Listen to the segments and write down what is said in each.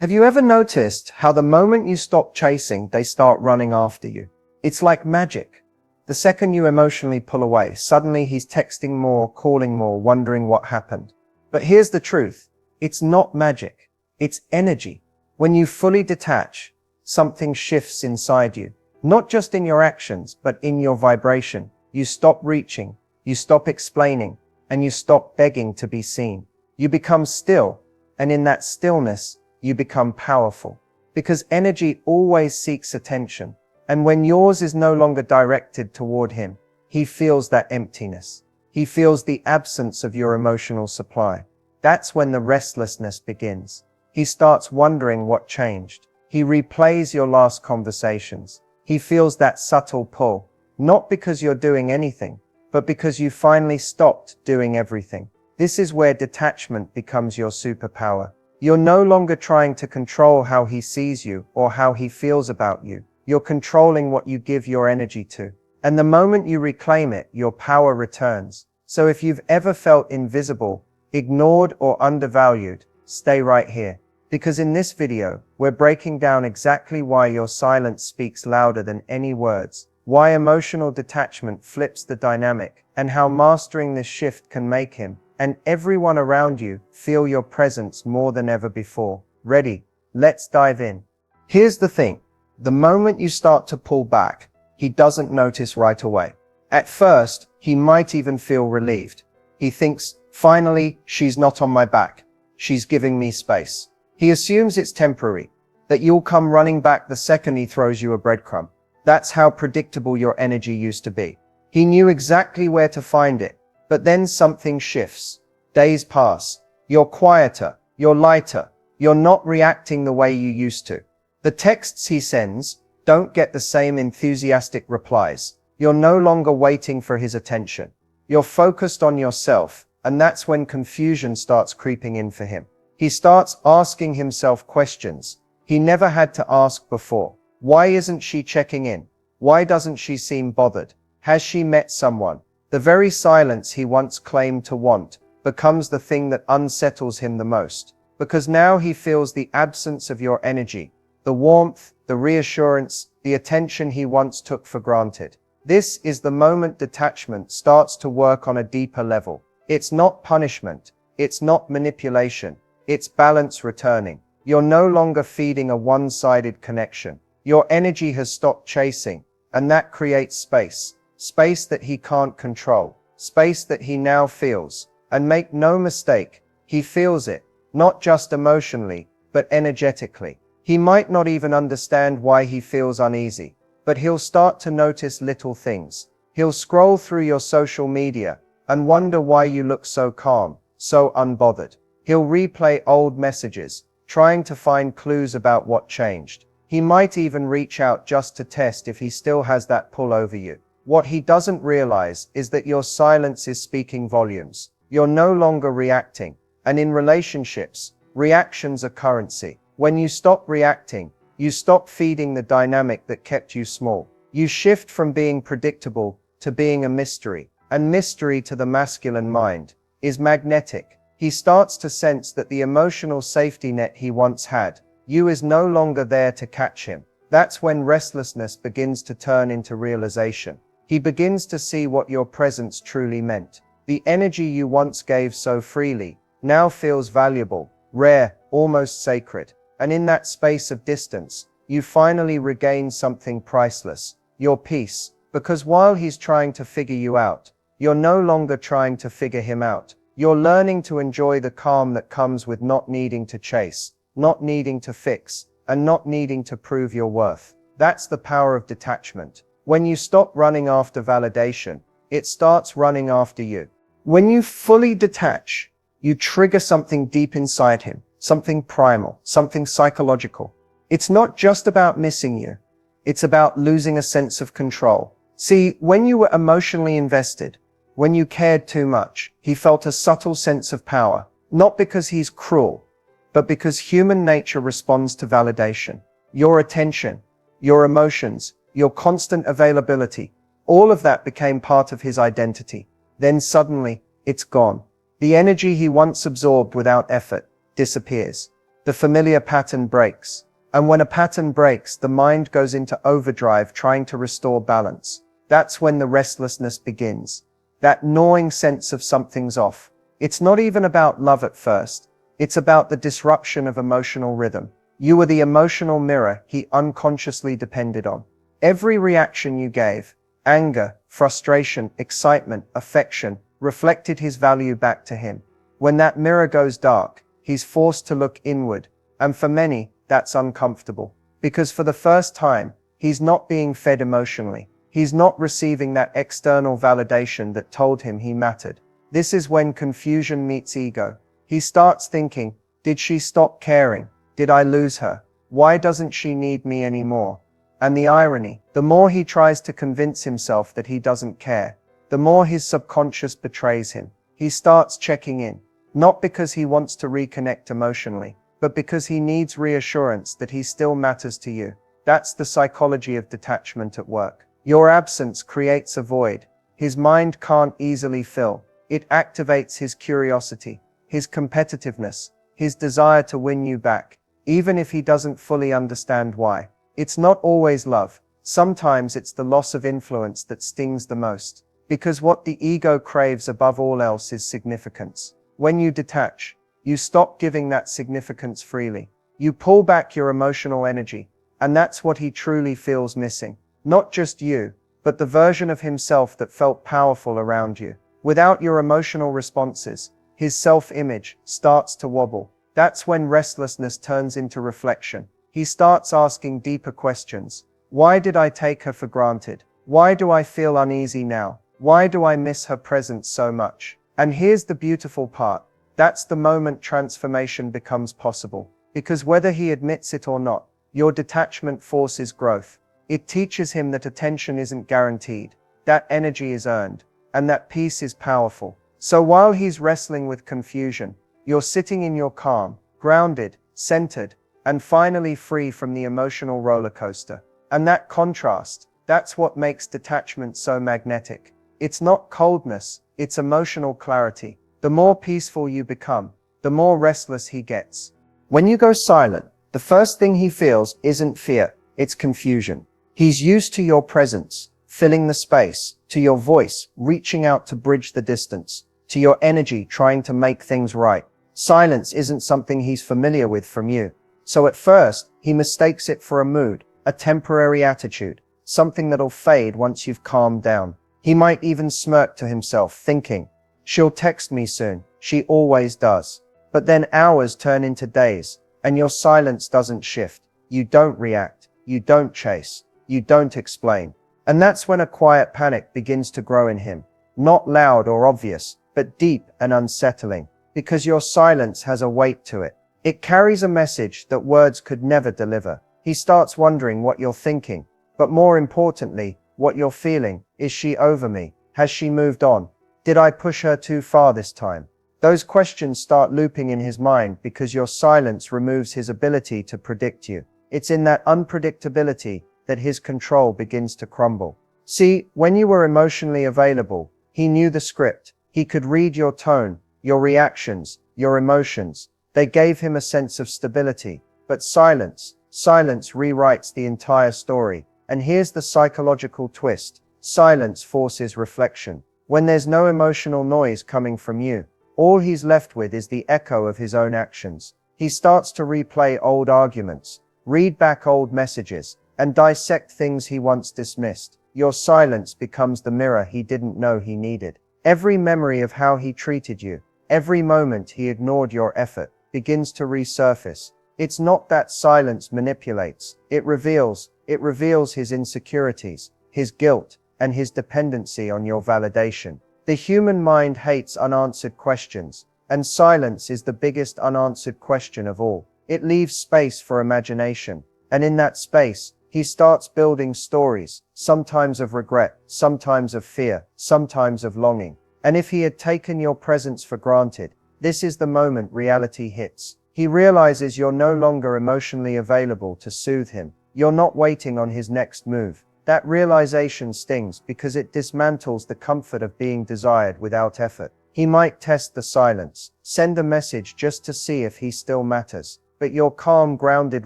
Have you ever noticed how the moment you stop chasing, they start running after you? It's like magic. The second you emotionally pull away, suddenly he's texting more, calling more, wondering what happened. But here's the truth. It's not magic. It's energy. When you fully detach, something shifts inside you. Not just in your actions, but in your vibration. You stop reaching, you stop explaining, and you stop begging to be seen. You become still, and in that stillness, you become powerful. Because energy always seeks attention. And when yours is no longer directed toward him, he feels that emptiness. He feels the absence of your emotional supply. That's when the restlessness begins. He starts wondering what changed. He replays your last conversations. He feels that subtle pull, not because you're doing anything, but because you finally stopped doing everything. This is where detachment becomes your superpower. You're no longer trying to control how he sees you or how he feels about you. You're controlling what you give your energy to. And the moment you reclaim it, your power returns. So if you've ever felt invisible, ignored, or undervalued, stay right here. Because in this video, we're breaking down exactly why your silence speaks louder than any words, why emotional detachment flips the dynamic, and how mastering this shift can make him and everyone around you feel your presence more than ever before. Ready? Let's dive in. Here's the thing. The moment you start to pull back, he doesn't notice right away. At first, he might even feel relieved. He thinks, finally, she's not on my back. She's giving me space. He assumes it's temporary, that you'll come running back the second he throws you a breadcrumb. That's how predictable your energy used to be. He knew exactly where to find it, but then something shifts. Days pass. You're quieter. You're lighter. You're not reacting the way you used to. The texts he sends don't get the same enthusiastic replies. You're no longer waiting for his attention. You're focused on yourself, and that's when confusion starts creeping in for him. He starts asking himself questions he never had to ask before. Why isn't she checking in? Why doesn't she seem bothered? Has she met someone? The very silence he once claimed to want becomes the thing that unsettles him the most, because now he feels the absence of your energy. The warmth, the reassurance, the attention he once took for granted. This is the moment detachment starts to work on a deeper level. It's not punishment. It's not manipulation. It's balance returning. You're no longer feeding a one-sided connection. Your energy has stopped chasing, and that creates space. Space that he can't control. Space that he now feels. And make no mistake, he feels it, not just emotionally, but energetically. He might not even understand why he feels uneasy, but he'll start to notice little things. He'll scroll through your social media and wonder why you look so calm, so unbothered. He'll replay old messages, trying to find clues about what changed. He might even reach out just to test if he still has that pull over you. What he doesn't realize is that your silence is speaking volumes. You're no longer reacting. And in relationships, reactions are currency. When you stop reacting, you stop feeding the dynamic that kept you small. You shift from being predictable to being a mystery. And mystery to the masculine mind is magnetic. He starts to sense that the emotional safety net he once had, you is no longer there to catch him. That's when restlessness begins to turn into realization. He begins to see what your presence truly meant. The energy you once gave so freely now feels valuable, rare, almost sacred. And in that space of distance, you finally regain something priceless, your peace. Because while he's trying to figure you out, you're no longer trying to figure him out. You're learning to enjoy the calm that comes with not needing to chase, not needing to fix, and not needing to prove your worth. That's the power of detachment. When you stop running after validation, it starts running after you. When you fully detach, you trigger something deep inside him, something primal, something psychological. It's not just about missing you. It's about losing a sense of control. See, when you were emotionally invested, when you cared too much, he felt a subtle sense of power, not because he's cruel, but because human nature responds to validation. Your attention, your emotions, your constant availability, all of that became part of his identity. Then suddenly, it's gone. The energy he once absorbed without effort disappears. The familiar pattern breaks. And when a pattern breaks, the mind goes into overdrive trying to restore balance. That's when the restlessness begins. That gnawing sense of something's off. It's not even about love at first. It's about the disruption of emotional rhythm. You were the emotional mirror he unconsciously depended on. Every reaction you gave, anger, frustration, excitement, affection, reflected his value back to him. When that mirror goes dark, he's forced to look inward. And for many, that's uncomfortable. Because for the first time, he's not being fed emotionally. He's not receiving that external validation that told him he mattered. This is when confusion meets ego. He starts thinking, did she stop caring? Did I lose her? Why doesn't she need me anymore? And the irony, the more he tries to convince himself that he doesn't care, the more his subconscious betrays him. He starts checking in, not because he wants to reconnect emotionally, but because he needs reassurance that he still matters to you. That's the psychology of detachment at work. Your absence creates a void his mind can't easily fill. It activates his curiosity, his competitiveness, his desire to win you back, even if he doesn't fully understand why. It's not always love. Sometimes it's the loss of influence that stings the most. Because what the ego craves above all else is significance. When you detach, you stop giving that significance freely. You pull back your emotional energy, and that's what he truly feels missing. Not just you, but the version of himself that felt powerful around you. Without your emotional responses, his self-image starts to wobble. That's when restlessness turns into reflection. He starts asking deeper questions. Why did I take her for granted? Why do I feel uneasy now? Why do I miss her presence so much? And here's the beautiful part. That's the moment transformation becomes possible. Because whether he admits it or not, your detachment forces growth. It teaches him that attention isn't guaranteed, that energy is earned, and that peace is powerful. So while he's wrestling with confusion, you're sitting in your calm, grounded, centered, and finally free from the emotional roller coaster. And that contrast, that's what makes detachment so magnetic. It's not coldness, it's emotional clarity. The more peaceful you become, the more restless he gets. When you go silent, the first thing he feels isn't fear, it's confusion. He's used to your presence, filling the space, to your voice, reaching out to bridge the distance, to your energy trying to make things right. Silence isn't something he's familiar with from you. So at first, he mistakes it for a mood, a temporary attitude, something that'll fade once you've calmed down. He might even smirk to himself, thinking, she'll text me soon, she always does. But then hours turn into days, and your silence doesn't shift. You don't react, you don't chase, you don't explain. And that's when a quiet panic begins to grow in him. Not loud or obvious, but deep and unsettling. Because your silence has a weight to it. It carries a message that words could never deliver. He starts wondering what you're thinking, but more importantly, what you're feeling. Is she over me? Has she moved on? Did I push her too far this time? Those questions start looping in his mind because your silence removes his ability to predict you. It's in that unpredictability that his control begins to crumble. See, when you were emotionally available, he knew the script. He could read your tone, your reactions, your emotions. They gave him a sense of stability. But silence rewrites the entire story. And here's the psychological twist. Silence forces reflection. When there's no emotional noise coming from you, all he's left with is the echo of his own actions. He starts to replay old arguments, read back old messages, and dissect things he once dismissed. Your silence becomes the mirror he didn't know he needed. Every memory of how he treated you, every moment he ignored your effort, begins to resurface. It's not that silence manipulates, it reveals his insecurities, his guilt, and his dependency on your validation. The human mind hates unanswered questions, and silence is the biggest unanswered question of all. It leaves space for imagination, and in that space, he starts building stories, sometimes of regret, sometimes of fear, sometimes of longing. And if he had taken your presence for granted, this is the moment reality hits. He realizes you're no longer emotionally available to soothe him. You're not waiting on his next move. That realization stings because it dismantles the comfort of being desired without effort. He might test the silence, send a message just to see if he still matters. but your calm, grounded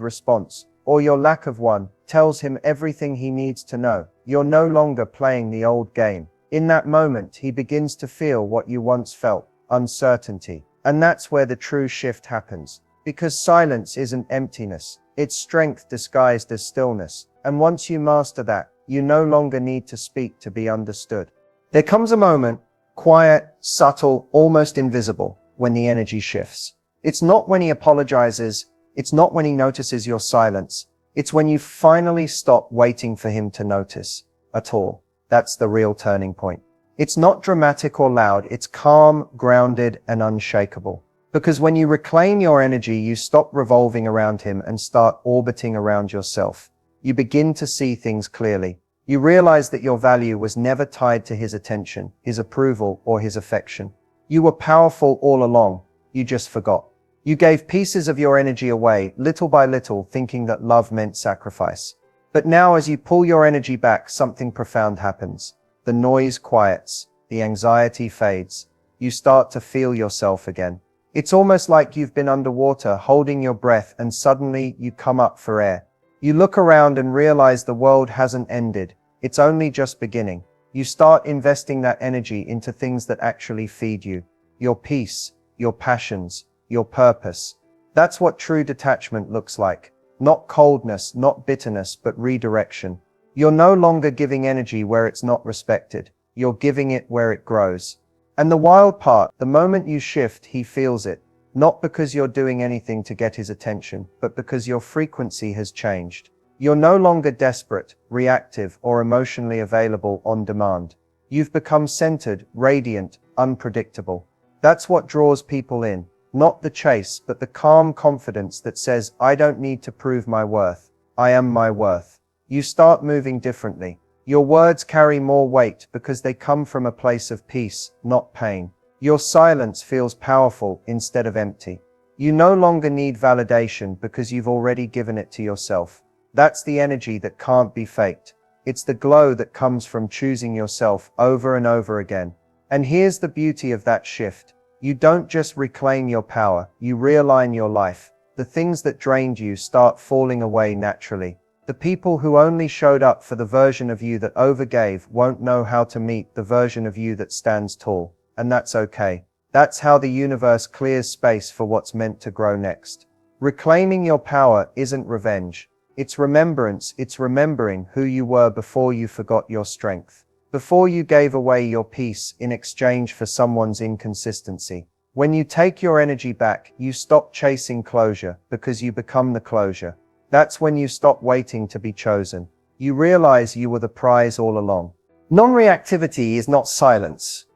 response, or your lack of one, tells him everything he needs to know. You're no longer playing the old game. In that moment, he begins to feel what you once felt, uncertainty. And that's where the true shift happens. Because silence isn't emptiness, it's strength disguised as stillness. And once you master that, you no longer need to speak to be understood. There comes a moment, quiet, subtle, almost invisible, when the energy shifts. It's not when he apologizes, it's not when he notices your silence, it's when you finally stop waiting for him to notice at all. That's the real turning point. It's not dramatic or loud, it's calm, grounded, and unshakable. Because when you reclaim your energy, you stop revolving around him and start orbiting around yourself. You begin to see things clearly. You realize that your value was never tied to his attention, his approval, or his affection. You were powerful all along, you just forgot. You gave pieces of your energy away, little by little, thinking that love meant sacrifice. But now as you pull your energy back, something profound happens. The noise quiets, the anxiety fades. You start to feel yourself again. It's almost like you've been underwater, holding your breath, and suddenly you come up for air. You look around and realize the world hasn't ended. It's only just beginning. You start investing that energy into things that actually feed you. Your peace, your passions, your purpose. That's what true detachment looks like. Not coldness, not bitterness, but redirection. You're no longer giving energy where it's not respected. You're giving it where it grows. And the wild part, the moment you shift, he feels it. Not because you're doing anything to get his attention, but because your frequency has changed. You're no longer desperate, reactive, or emotionally available on demand. You've become centered, radiant, unpredictable. That's what draws people in. Not the chase, but the calm confidence that says, I don't need to prove my worth. I am my worth. You start moving differently. Your words carry more weight because they come from a place of peace, not pain. Your silence feels powerful instead of empty. You no longer need validation because you've already given it to yourself. That's the energy that can't be faked. It's the glow that comes from choosing yourself over and over again. And here's the beauty of that shift. You don't just reclaim your power, you realign your life. The things that drained you start falling away naturally. The people who only showed up for the version of you that overgave won't know how to meet the version of you that stands tall. And that's okay. That's how the universe clears space for what's meant to grow next. Reclaiming your power isn't revenge. It's remembrance. It's remembering who you were before you forgot your strength. Before you gave away your peace in exchange for someone's inconsistency. When you take your energy back, you stop chasing closure because you become the closure. That's when you stop waiting to be chosen. You realize you were the prize all along. Non-reactivity is not silence.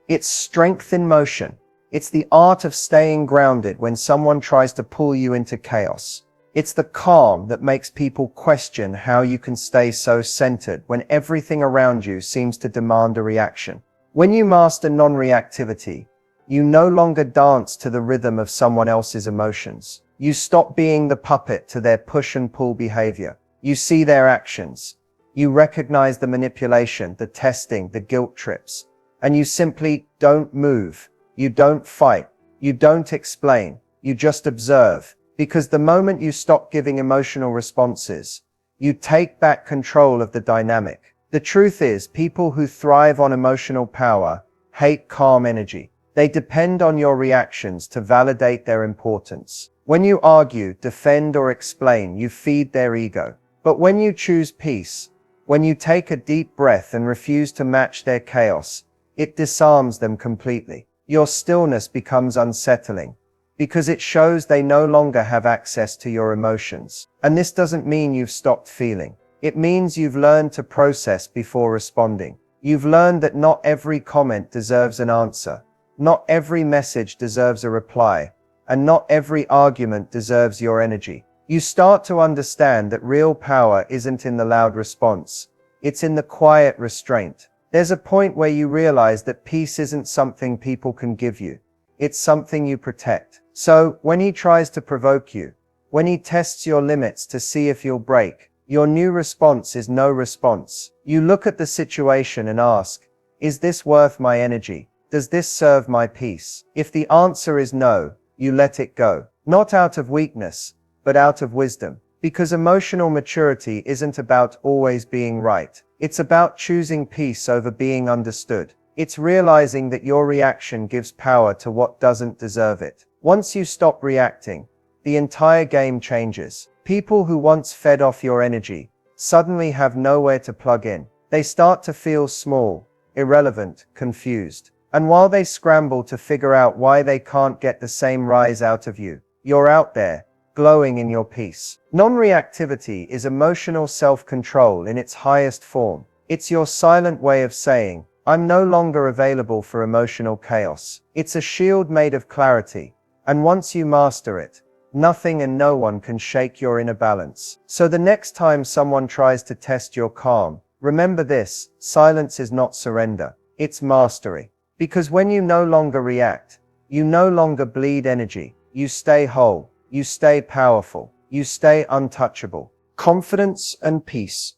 It's strength in motion. It's the art of staying grounded when someone tries to pull you into chaos. It's the calm that makes people question how you can stay so centered when everything around you seems to demand a reaction. When you master non-reactivity, you no longer dance to the rhythm of someone else's emotions. You stop being the puppet to their push and pull behavior. You see their actions. You recognize the manipulation, the testing, the guilt trips. And you simply don't move. You don't fight. You don't explain. You just observe. Because the moment you stop giving emotional responses, you take back control of the dynamic. The truth is, people who thrive on emotional power hate calm energy. They depend on your reactions to validate their importance. When you argue, defend, or explain, you feed their ego. But when you choose peace, when you take a deep breath and refuse to match their chaos, it disarms them completely. Your stillness becomes unsettling, because it shows they no longer have access to your emotions. And this doesn't mean you've stopped feeling. It means you've learned to process before responding. You've learned that not every comment deserves an answer. Not every message deserves a reply. And not every argument deserves your energy. You start to understand that real power isn't in the loud response. It's in the quiet restraint. There's a point where you realize that peace isn't something people can give you. It's something you protect. So, when he tries to provoke you, when he tests your limits to see if you'll break, your new response is no response. You look at the situation and ask, is this worth my energy? Does this serve my peace? If the answer is no, you let it go. Not out of weakness, but out of wisdom. Because emotional maturity isn't about always being right. It's about choosing peace over being understood. It's realizing that your reaction gives power to what doesn't deserve it. Once you stop reacting, the entire game changes. People who once fed off your energy suddenly have nowhere to plug in. They start to feel small, irrelevant, confused. And while they scramble to figure out why they can't get the same rise out of you, you're out there, glowing in your peace. Non-reactivity is emotional self-control in its highest form. It's your silent way of saying, I'm no longer available for emotional chaos. It's a shield made of clarity, and once you master it, nothing and no one can shake your inner balance. So the next time someone tries to test your calm, remember this: silence is not surrender, it's mastery. Because when you no longer react, you no longer bleed energy, you stay whole, you stay powerful, you stay untouchable. Confidence and peace.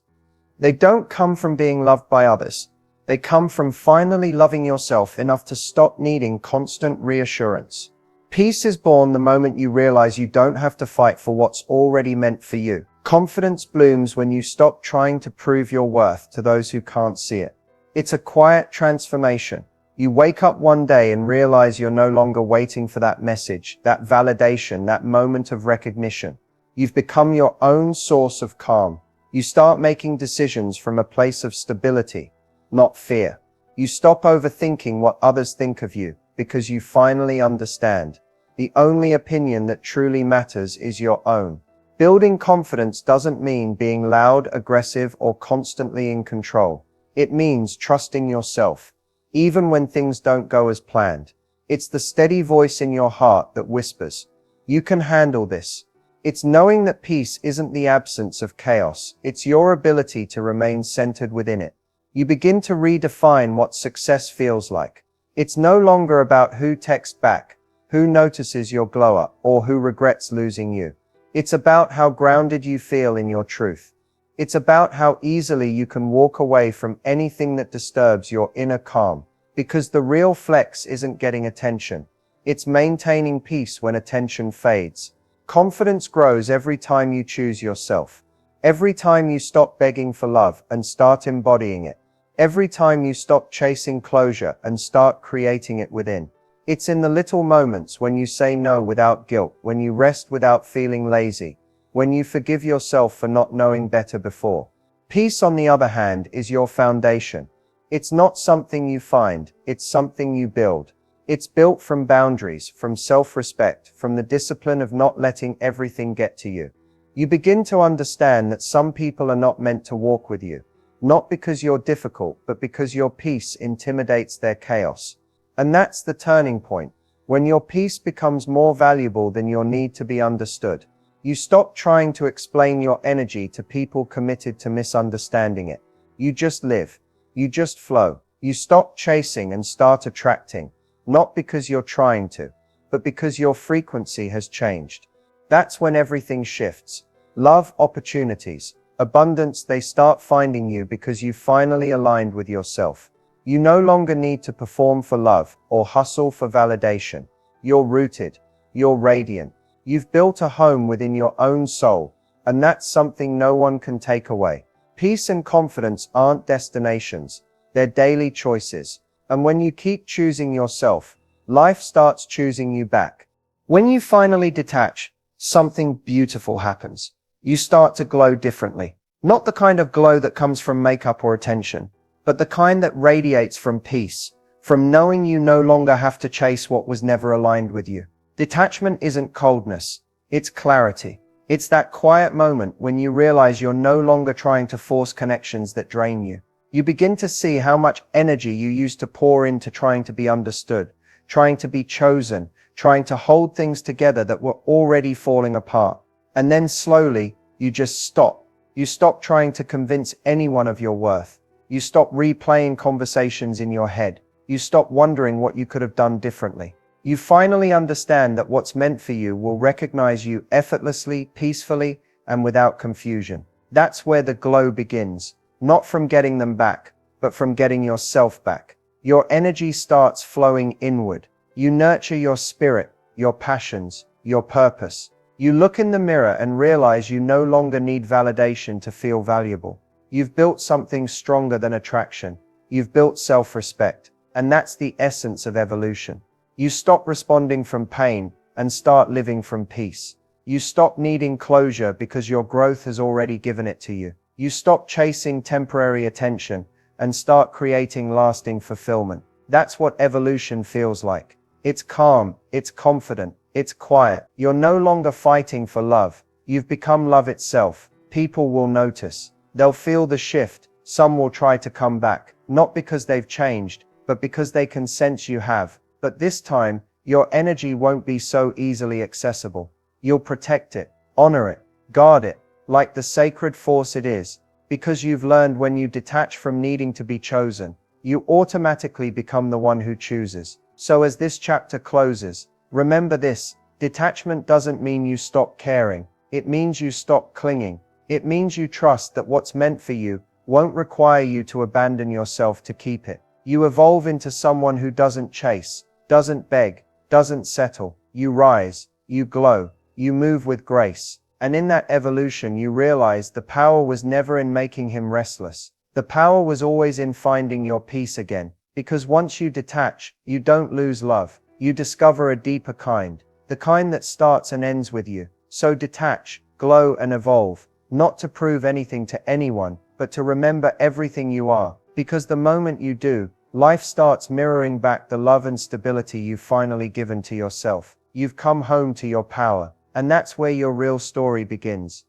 They don't come from being loved by others. They come from finally loving yourself enough to stop needing constant reassurance. Peace is born the moment you realize you don't have to fight for what's already meant for you. Confidence blooms when you stop trying to prove your worth to those who can't see it. It's a quiet transformation. You wake up one day and realize you're no longer waiting for that message, that validation, that moment of recognition. You've become your own source of calm. You start making decisions from a place of stability, not fear. You stop overthinking what others think of you, because you finally understand. The only opinion that truly matters is your own. Building confidence doesn't mean being loud, aggressive, or constantly in control. It means trusting yourself, even when things don't go as planned. It's the steady voice in your heart that whispers, you can handle this. It's knowing that peace isn't the absence of chaos, it's your ability to remain centered within it. You begin to redefine what success feels like. It's no longer about who texts back, who notices your glow up, or who regrets losing you. It's about how grounded you feel in your truth. It's about how easily you can walk away from anything that disturbs your inner calm. Because the real flex isn't getting attention. It's maintaining peace when attention fades. Confidence grows every time you choose yourself. Every time you stop begging for love and start embodying it. Every time you stop chasing closure and start creating it within. It's in the little moments when you say no without guilt, when you rest without feeling lazy, when you forgive yourself for not knowing better before. Peace, on the other hand, is your foundation. It's not something you find, it's something you build. It's built from boundaries, from self-respect, from the discipline of not letting everything get to you. You begin to understand that some people are not meant to walk with you. Not because you're difficult, but because your peace intimidates their chaos. And that's the turning point, when your peace becomes more valuable than your need to be understood. You stop trying to explain your energy to people committed to misunderstanding it. You just live. You just flow. You stop chasing and start attracting, not because you're trying to, but because your frequency has changed. That's when everything shifts. Love, opportunities, abundance, they start finding you because you finally aligned with yourself. You no longer need to perform for love or hustle for validation. You're rooted. You're radiant. You've built a home within your own soul, and that's something no one can take away. Peace and confidence aren't destinations, they're daily choices. And when you keep choosing yourself, life starts choosing you back. When you finally detach, something beautiful happens. You start to glow differently. Not the kind of glow that comes from makeup or attention, but the kind that radiates from peace, from knowing you no longer have to chase what was never aligned with you. Detachment isn't coldness, it's clarity. It's that quiet moment when you realize you're no longer trying to force connections that drain you. You begin to see how much energy you used to pour into trying to be understood, trying to be chosen, trying to hold things together that were already falling apart. And then slowly, you just stop. You stop trying to convince anyone of your worth. You stop replaying conversations in your head. You stop wondering what you could have done differently. You finally understand that what's meant for you will recognize you effortlessly, peacefully, and without confusion. That's where the glow begins, not from getting them back, but from getting yourself back. Your energy starts flowing inward. You nurture your spirit, your passions, your purpose. You look in the mirror and realize you no longer need validation to feel valuable. You've built something stronger than attraction. You've built self-respect. And that's the essence of evolution. You stop responding from pain and start living from peace. You stop needing closure because your growth has already given it to you. You stop chasing temporary attention and start creating lasting fulfillment. That's what evolution feels like. It's calm, it's confident, it's quiet. You're no longer fighting for love. You've become love itself. People will notice. They'll feel the shift. Some will try to come back, not because they've changed, but because they can sense you have. But this time, your energy won't be so easily accessible. You'll protect it, honor it, guard it, like the sacred force it is, because you've learned when you detach from needing to be chosen, you automatically become the one who chooses. So as this chapter closes, remember this: detachment doesn't mean you stop caring. It means you stop clinging. It means you trust that what's meant for you won't require you to abandon yourself to keep it. You evolve into someone who doesn't chase, doesn't beg, doesn't settle. You rise, you glow, you move with grace. And in that evolution you realize the power was never in making him restless. The power was always in finding your peace again. Because once you detach, you don't lose love. You discover a deeper kind. The kind that starts and ends with you. So detach, glow and evolve. Not to prove anything to anyone, but to remember everything you are. Because the moment you do, life starts mirroring back the love and stability you've finally given to yourself. You've come home to your power. And that's where your real story begins.